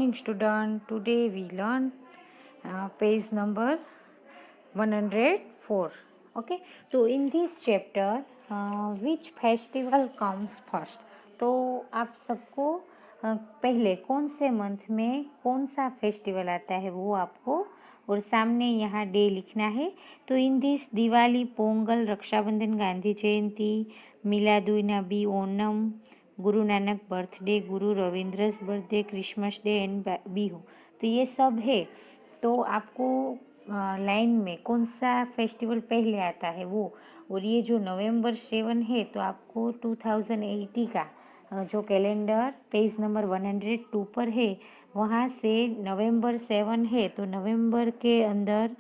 morning student. Today we learn page number 104. Okay, so in this chapter which festival comes first. तो आप सबको पहले कौन से मंथ में कौन सा फेस्टिवल आता है वो आपको और सामने यहाँ डे लिखना है। तो in this Diwali, Pongal, Rakshabandhan, Gandhi Jayanti, Miladunnabi, Onam, Guru Nanak birthday, Guru Rabindra's birthday, Christmas day and Bihu, तो ये सब है। तो आपको लाइन में कौन सा फेस्टिवल पहले आता है वो, और ये जो नवंबर 7 है तो आपको 2080 का जो कैलेंडर पेज नंबर 102 पर है वहाँ से नवंबर 7 है तो नवंबर के अंदर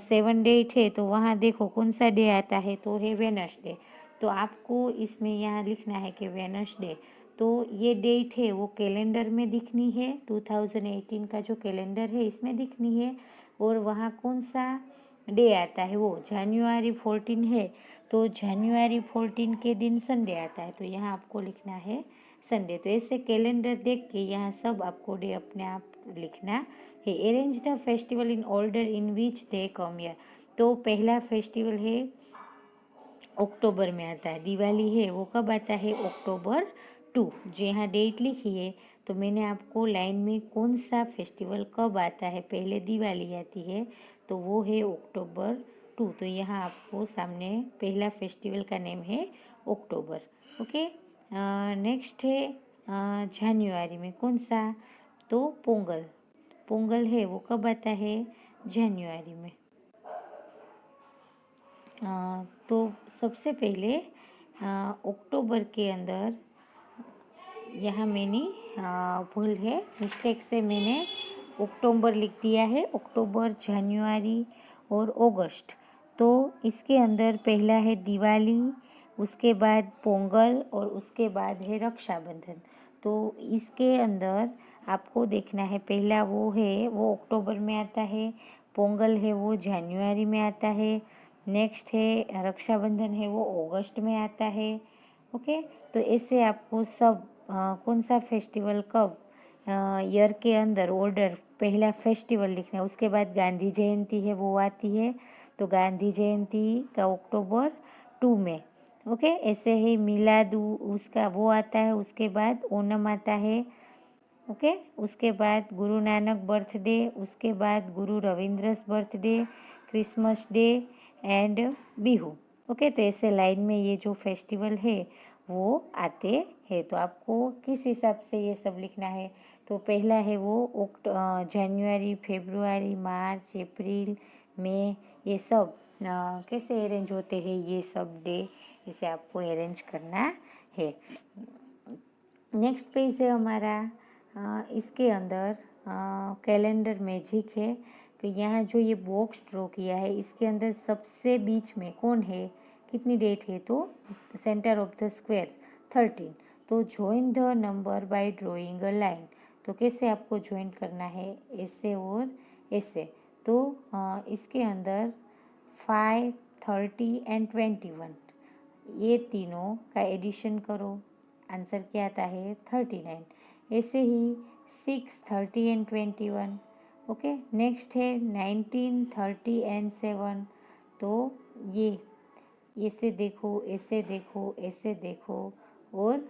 7 डेट है, तो वहाँ देखो कौन सा डे आता है तो है वेनसडे। तो आपको इसमें यहाँ लिखना है कि वेनसडे, तो ये डेट है वो कैलेंडर में दिखनी है, 2018 का जो कैलेंडर है इसमें दिखनी है। और वहाँ कौन सा डे आता है वो जनवरी 14 है, तो जनवरी 14 के दिन संडे आता है, तो यहाँ आपको लिखना है संडे। तो ऐसे कैलेंडर देख के यहाँ सब आपको डे अपने आप लिखना है। Arrange the festival in order in which they come year, तो पहला फेस्टिवल है अक्टूबर में आता है, दिवाली है वो कब आता है अक्टूबर 2, जो यहाँ डेट लिखी है। तो मैंने आपको लाइन में कौन सा फेस्टिवल कब आता है, पहले दिवाली आती है तो वो है अक्टूबर 2, तो यहाँ आपको सामने पहला फेस्टिवल का नेम है अक्टूबर। ओके, नेक्स्ट है जनवरी में कौन सा, तो पोंगल, पोंगल है वो कब आता है जनवरी में। तो सबसे पहले अक्टूबर के अंदर यहाँ मैंने भूल है, मिस्टेक से मैंने अक्टूबर लिख दिया है, अक्टूबर, जनवरी और अगस्त। तो इसके अंदर पहला है दिवाली, उसके बाद पोंगल और उसके बाद है रक्षाबंधन। तो इसके अंदर आपको देखना है पहला वो है वो अक्टूबर में आता है, पोंगल है वो जनवरी में आता है, नेक्स्ट है रक्षाबंधन है वो अगस्त में आता है। ओके, तो ऐसे आपको सब कौन सा फेस्टिवल कब ईयर के अंदर ऑर्डर पहला फेस्टिवल लिखना है। उसके बाद गांधी जयंती है वो आती है, तो गांधी जयंती का अक्टूबर 2 में। ओके, ऐसे ही मिलादू उसका वो आता है, उसके बाद ओणम आता है। ओके, उसके बाद गुरु नानक बर्थडे, उसके बाद Guru Rabindra's birthday, Christmas day and Bihu. Okay, तो ऐसे लाइन में ये जो फेस्टिवल है वो आते हैं। तो आपको किस हिसाब से ये सब लिखना है, तो पहला है वो जनवरी, फरवरी, मार्च, अप्रैल, मई, ये सब कैसे अरेंज होते हैं ये सब डे, इसे आपको अरेंज करना है। नेक्स्ट पेज है हमारा, इसके अंदर कैलेंडर मैजिक है। तो यहाँ जो ये बॉक्स ड्रॉ किया है इसके अंदर सबसे बीच में कौन है, कितनी डेट है, तो सेंटर ऑफ द स्क्वायर 13। तो join the number by drawing a line, तो कैसे आपको ज्वाइन करना है, ऐसे और ऐसे। तो इसके अंदर 5, 30 एंड 21, ये तीनों का एडिशन करो, आंसर क्या आता है 39। ऐसे ही 6, 30 एंड 21। ओके, नेक्स्ट है 19, 30 एंड 7, तो ये ऐसे देखो, ऐसे देखो, ऐसे देखो, और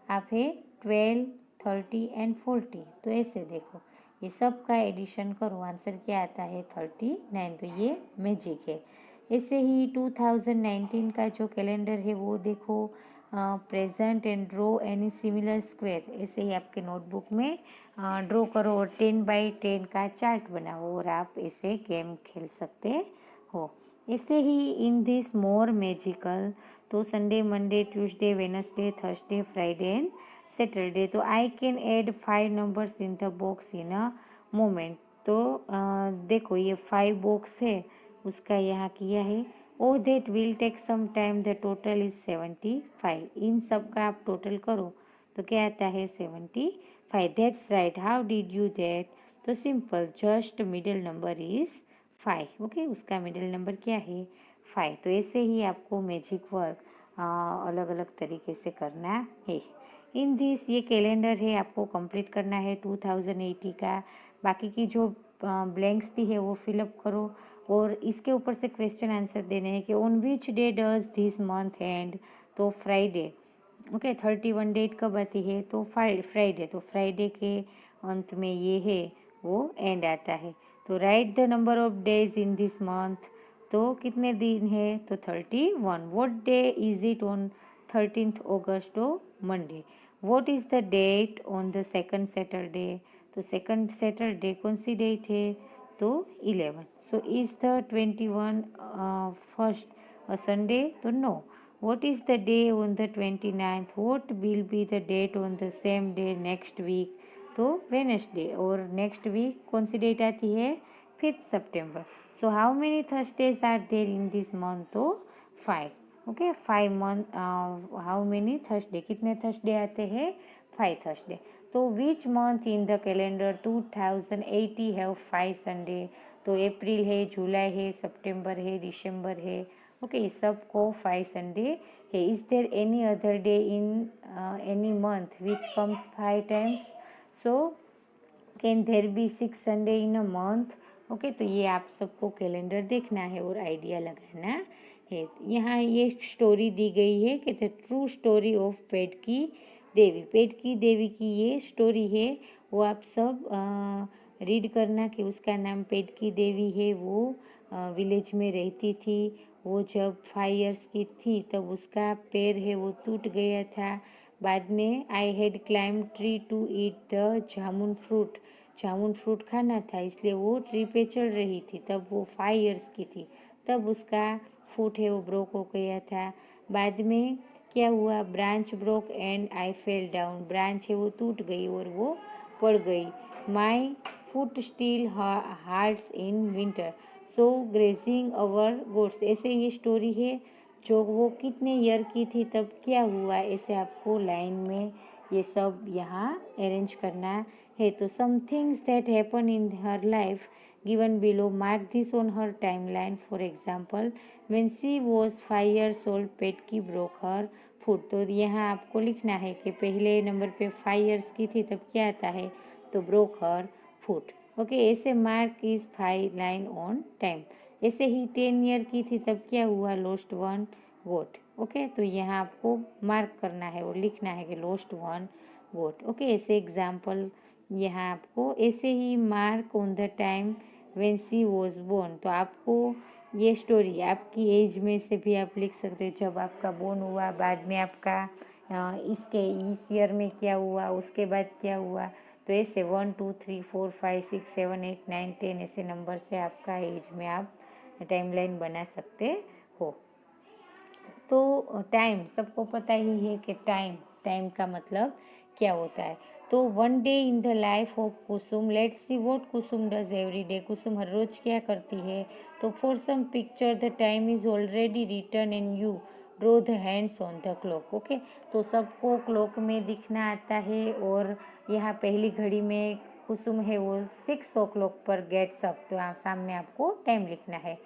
आप है 12, 30 एंड 40, तो ऐसे देखो, ये सब का एडिशन करो, आंसर क्या आता है 39। तो ये मैजिक है। ऐसे ही 2019 का जो कैलेंडर है वो देखो, present and draw any similar square, ऐसे ही आपके नोटबुक में ड्रॉ करो और 10 बाई 10 का चार्ट बनाओ और आप ऐसे गेम खेल सकते हो। ऐसे ही इन दिस मोर मैजिकल, तो Sunday, Monday, Tuesday, Wednesday, Thursday, Friday and Saturday, तो I can add 5 numbers in the box in a moment. तो देखो ये 5 बॉक्स है, उसका यहाँ किया है। Oh that will take some time, the total is 75। इन सब का आप टोटल करो तो क्या आता है 75। That's right, how did you that, तो simple, just middle number is 5। Okay, उसका मिडिल नंबर क्या है 5। तो ऐसे ही आपको मैजिक वर्क अलग अलग तरीके से करना है। इन दिस ये कैलेंडर है, आपको कंप्लीट करना है 2080 का। बाकी की जो ब्लैंक्स दी है वो फिलअप करो और इसके ऊपर से क्वेश्चन आंसर देने हैं कि on which day does this month and, तो फ्राइडे। ओके, 31 डेट कब आती है, तो फ्राइडे, तो फ्राइडे के अंत में ये है वो एंड आता है। तो write the number of days in this month, तो कितने दिन है, तो 31। What day is it on 13th August, तो Monday. What is the date on the second Saturday, तो सेकंड सैटरडे कौन सी डेट है, तो 11। So is the 21 first Sunday, तो no. What is the day on the 29th? What will be the date on the same day next week? तो Wednesday, और next week कौन सी डेट आती है, 5th September। So how many Thursdays are there in this month, तो 5। Okay, 5 month. How many Thursday, कितने Thursday आते हैं, 5 थर्सडे। तो which month in the calendar 2080 have 5 Sunday, तो अप्रैल है, जुलाई है, सितंबर है, दिसंबर है। ओके, इस सबको 5 संडे है। Is there any other day in any month which comes 5 times, so can there be 6 Sunday in a month. Okay, तो ये आप सबको कैलेंडर देखना है और आइडिया लगाना है। यहाँ ये स्टोरी दी गई है कि द ट्रू स्टोरी ऑफ पेटकी देवी। पेटकी देवी की ये स्टोरी है, वो आप सब रीड करना कि उसका नाम पेटकी देवी है। वो विलेज में रहती थी। वो जब 5 इयर्स की थी तब उसका पैर है वो टूट गया था। बाद में I had climb tree to eat the jamun fruit, जामुन फ्रूट खाना था इसलिए वो ट्री पे चढ़ रही थी। तब वो 5 इयर्स की थी, तब उसका फुट है वो ब्रोक हो गया था। बाद में क्या हुआ, branch broke and I fell down, branch है वो टूट गई और वो पड़ गई। My foot still hurts in winter, so grazing our gods. ऐसे ये स्टोरी है। जो वो कितने ईयर की थी तब क्या हुआ, ऐसे आपको लाइन में ये सब यहाँ अरेंज करना है। तो some things that happen in her life given below, mark this on her timeline. For example, when she was 5 years old पेटकी ब्रोक हर फुट। तो यहाँ आपको लिखना है कि पहले नंबर पे 5 years की थी तब क्या आता है, तो ब्रोक हर फुट। ओके, ऐसे mark is 5 line on time. ऐसे ही 10 ईयर की थी तब क्या हुआ, लोस्ट 1 गोट। ओके, तो यहाँ आपको मार्क करना है और लिखना है कि लोस्ट 1 गोट। ओके, ऐसे एग्जाम्पल यहाँ आपको ऐसे ही mark on the time when she was born. तो आपको ये स्टोरी आपकी एज में से भी आप लिख सकते हैं, जब आपका बोर्न हुआ, बाद में आपका इस ईयर में क्या हुआ, उसके बाद क्या हुआ। तो ऐसे 1 2 3 4 5 6 7 8 9 10 ऐसे नंबर से आपका एज में आप टाइमलाइन बना सकते हो। तो टाइम सबको पता ही है कि टाइम टाइम का मतलब क्या होता है। तो 1 day in the life of Kusum, let's see what Kusum does every day. Kusum हर रोज क्या करती है, तो for some picture the time is already written in you, draw the hands on the clock. Okay, तो सबको क्लॉक में दिखना आता है और यहाँ पहली घड़ी में कुसुम है वो 6 o'clock पर गेट्स अप, तो सामने आपको टाइम लिखना है।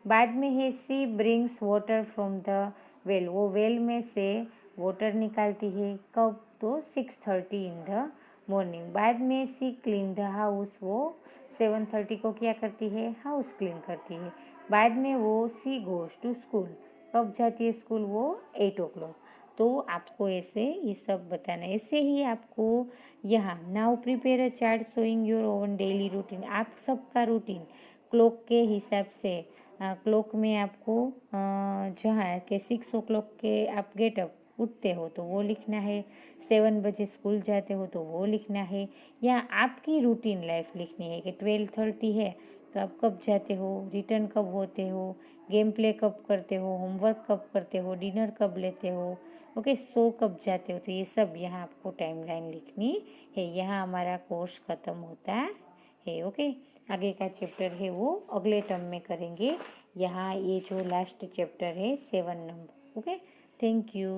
बाद में है she brings water from the well, वो वेल में से वाटर निकालती है कब, तो 6:30 इन द मॉर्निंग। बाद में सी क्लीन द हाउस, वो 7:30 को क्या करती है, हाउस क्लीन करती है। बाद में वो सी गोज टू स्कूल, कब जाती है स्कूल, वो 8 o'clock। तो आपको ऐसे ये सब बताना है। ऐसे ही आपको यहाँ now prepare a chart showing your own daily routine, आप सबका रूटीन क्लॉक के हिसाब से। क्लॉक में आपको जहाँ के 6 o'clock के आप गेटअप उठते हो तो वो लिखना है, 7 बजे स्कूल जाते हो तो वो लिखना है। या आपकी रूटीन लाइफ लिखनी है कि 12:30 है तो आप कब जाते हो, रिटर्न कब होते हो, गेम प्ले कब करते हो, होमवर्क कब करते हो, डिनर कब लेते हो, ओके, सो कब जाते हो। तो ये सब यहाँ आपको टाइमलाइन लिखनी है। यहाँ हमारा कोर्स ख़त्म होता है। ओके, आगे का चैप्टर है वो अगले टर्म में करेंगे। यहाँ ये जो लास्ट चैप्टर है 7 नंबर। Okay, thank you.